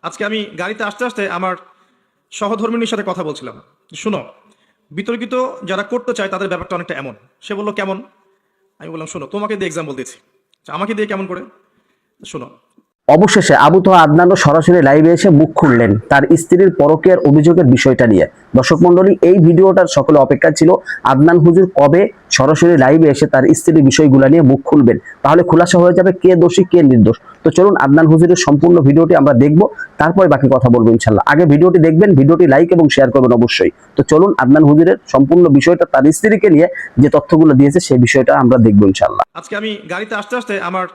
আজকে আমি গাড়িতে আসতে আসতে আমার সহধর্মিনীর সাথে কথা বলছিলাম। শুনো, বিতর্কিত যারা করতে চায় তাদের ব্যাপারটা অনেকটা এমন। সে বললো কেমন? আমি বললাম শোনো, তোমাকে দিয়ে এক্সাম্পল দিচ্ছি। আমাকে দিয়ে কেমন করে? শোনো। অবশেষে আবু তোহা আদনানও সরাসরি লাইভে এসে মুখ খুললেন তার স্ত্রীর পরকীয়ার অভিযোগের বিষয়টা নিয়ে। দর্শক মণ্ডলী, এই ভিডিওটার সকলে অপেক্ষা ছিল আদনান হুজুর কবে সরাসরি লাইভে এসে তার স্ত্রীর বিষয়গুলো নিয়ে মুখ খুলবেন, তাহলে খোলাসা হয়ে যাবে কে দোষী কে নির্দোষ। তো চলুন আদনান হুজুরের সম্পূর্ণ ভিডিওটি আমরা দেখব, তারপরে বাকি কথা বলবো ইনশাল্লাহ। আগে ভিডিওটি দেখবেন, ভিডিওটি লাইক এবং শেয়ার করবেন অবশ্যই। তো চলুন আদনান হুজুরের সম্পূর্ণ বিষয়টা, তার স্ত্রীকে নিয়ে যে তথ্যগুলো দিয়েছে সেই বিষয়টা আমরা দেখবো ইনশাল্লাহ। আজকে আমি গাড়িতে আসতে আসতে আমার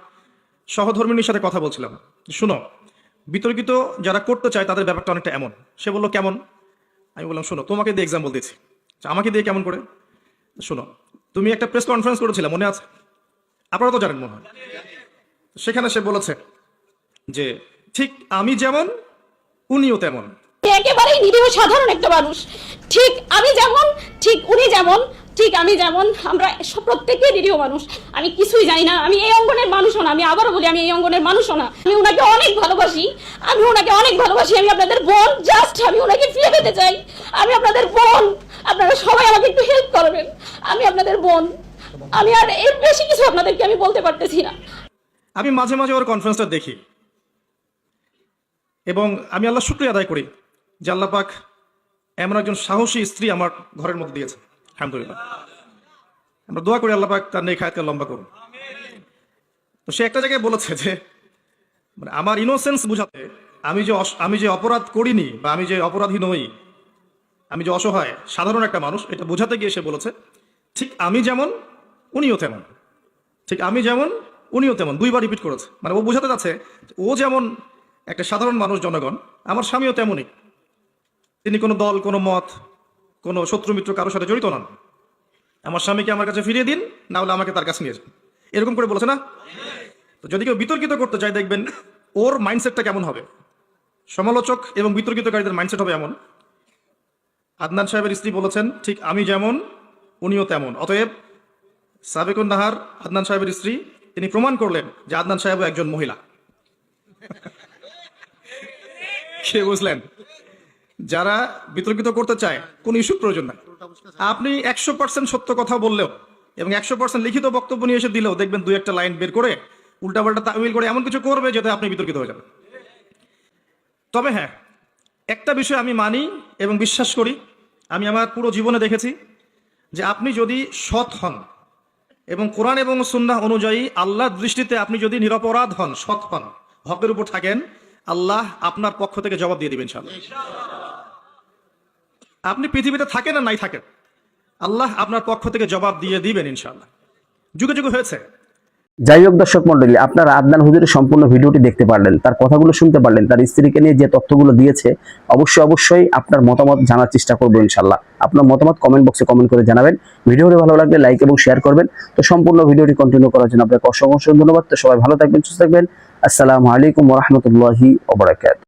সহধর্মিনীর সাথে কথা বলছিলাম। শুনো, বিতর্কিত যারা করতে চায় তাদের ব্যাপারটা অনেকটা এমন। সে বললো কেমন? আমি বললাম শোনো, তোমাকে দিয়ে এক্সাম্পল দিচ্ছি। আমাকে দিয়ে কেমন করে? শোনো, তুমি একটা প্রেস কনফারেন্স করেছিলে, মনে আছে? আপনারা তো জানেন মনে হয়। সেখানে সে বলেছে যে ঠিক আমি যেমন উনিও তেমন। একেবারেই নিরীহ সাধারণ একটা মানুষ। ঠিক আমি যেমন, ঠিক উনি যেমন, ঠিক আমি যেমন, আমরা প্রত্যেকেই নিরীহ মানুষ। আমি কিছুই জানি না, আমি এই অঙ্গনের মানুষও না। আমি আবারও বলি, আমি এই অঙ্গনের মানুষও না। আমি ওনাকে অনেক ভালোবাসি, আমি ওনাকে অনেক ভালোবাসি। আমি আপনাদের বোন, জাস্ট আমি ওনাকে ফিরে পেতে চাই। আমি আপনাদের বোন, আপনারা সবাই আমাকে একটু হেল্প করবেন। আমি আপনাদের বোন, আমি আর এর বেশি কিছু আপনাদেরকে আমি বলতে পারতেছি না। আমি মাঝে মাঝে ওর কনফারেন্সটা দেখি এবং আমি আল্লাহ শুকরিয়া আদায় করি যে আল্লাহ পাক এমন একজন সাহসী স্ত্রী আমার ঘরের মধ্যে দিয়েছে। আলহামদুলিল্লাহ, আমরা দোয়া করি আল্লাহ পাক তার নেক হায়াতকে লম্বা করুন। তো সে একটা জায়গায় বলেছে যে মানে আমার ইনোসেন্স বুঝাতে, আমি যে অপরাধ করিনি বা আমি যে অপরাধী নই, আমি যে অসহায় সাধারণ একটা মানুষ, এটা বোঝাতে গিয়ে সে বলেছে ঠিক আমি যেমন উনিও তেমন। ঠিক আমি যেমন উনিও তেমন, দুইবার রিপিট করেছে। মানে ও বোঝাতে যাচ্ছে ও যেমন একটা সাধারণ মানুষ, জনগণ, আমার স্বামীও তেমনই। তিনি কোনো দল, কোনো মত, কোনো শত্রু মিত্র কারোর সাথে জড়িত নন। আমার স্বামীকে আমার কাছে ফিরিয়ে দিন, না হলে আমাকে তার কাছে নিয়ে যান, এরকম করে বলেছে না? তো যদি কেউ বিতর্কিত করতে চায়, দেখবেন ওর মাইন্ডসেটটা কেমন হবে। সমালোচক এবং বিতর্কিতকারীদের মাইন্ডসেট হবে এমন। আদনান সাহেবের স্ত্রী বলেছেন ঠিক আমি যেমন উনিও তেমন। অতএব সাবেকুন নাহার আদনান সাহেবের স্ত্রী, তিনি প্রমাণ করলেন যে আদনান সাহেবও একজন মহিলা। সে বুঝলেন যারা বিতর্কিত করতে চায় কোন ইস্যুর প্রয়োজন নাই। আপনি 100% সত্য কথা বললেও এবং 100% লিখিত বক্তব্য নিয়ে এসে দিলেও দেখবেন দুই একটা লাইন বের করে উল্টাপাল্টা তাওয়িল করে এমন কিছু করবে যাতে আপনি বিতর্কিত হয়ে যাবেন। তবে হ্যাঁ, একটা বিষয় আমি মানি এবং বিশ্বাস করি, আমি আমার পুরো জীবনে দেখেছি যে আপনি যদি সৎ হন এবং কোরআন এবং সুন্নাহ অনুযায়ী আল্লাহর দৃষ্টিতে আপনি যদি নিরপরাধ হন, সৎ হন, হকের উপর থাকেন, আল্লাহ আপনার পক্ষ থেকে জবাব দিয়ে দিবেন ইনশাআল্লাহ। আপনি পৃথিবীতে থাকেন আর নাই থাকেন, আল্লাহ আপনার পক্ষ থেকে জবাব দিয়ে দিবেন ইনশাআল্লাহ। যুগে যুগে হয়েছে। যাই হোক দর্শক মন্ডলী, আপনারা আদনান হুজুরের সম্পূর্ণ ভিডিওটি দেখতে পারলেন, তার কথাগুলো শুনতে পারলেন, তার স্ত্রীকে নিয়ে যে তথ্যগুলো দিয়েছে। অবশ্যই আপনার মতামত জানার চেষ্টা করবো ইনশাল্লাহ। আপনার মতামত কমেন্ট বক্সে কমেন্ট করে জানাবেন। ভিডিওটি ভালো লাগলে লাইক এবং শেয়ার করবেন। তো সম্পূর্ণ ভিডিওটি কন্টিনিউ করার জন্য আপনাকে অসংখ্য ধন্যবাদ। তো সবাই ভালো থাকবেন, সুস্থ থাকবেন। আসসালামু আলাইকুম ওয়া রাহমাতুল্লাহি ওয়া বারাকাতুহু।